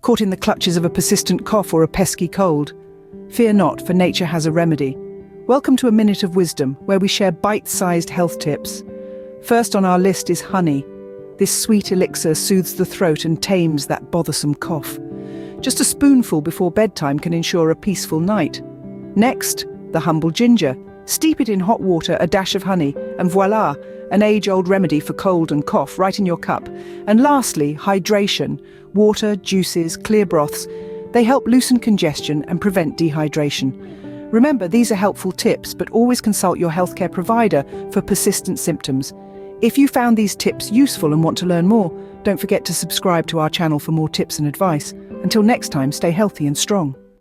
caught in the clutches of a persistent cough or a pesky cold. Fear not, for nature has a remedy. Welcome to a Minute of Wisdom, where we share bite-sized health tips. First on our list is honey. This sweet elixir soothes the throat and tames that bothersome cough. Just a spoonful before bedtime can ensure a peaceful night. Next, the humble ginger. Steep it in hot water, a dash of honey, and voila, an age-old remedy for cold and cough right in your cup. And lastly, hydration. Water, juices, clear broths. They help loosen congestion and prevent dehydration. Remember, these are helpful tips, but always consult your healthcare provider for persistent symptoms. If you found these tips useful and want to learn more, don't forget to subscribe to our channel for more tips and advice. Until next time, stay healthy and strong.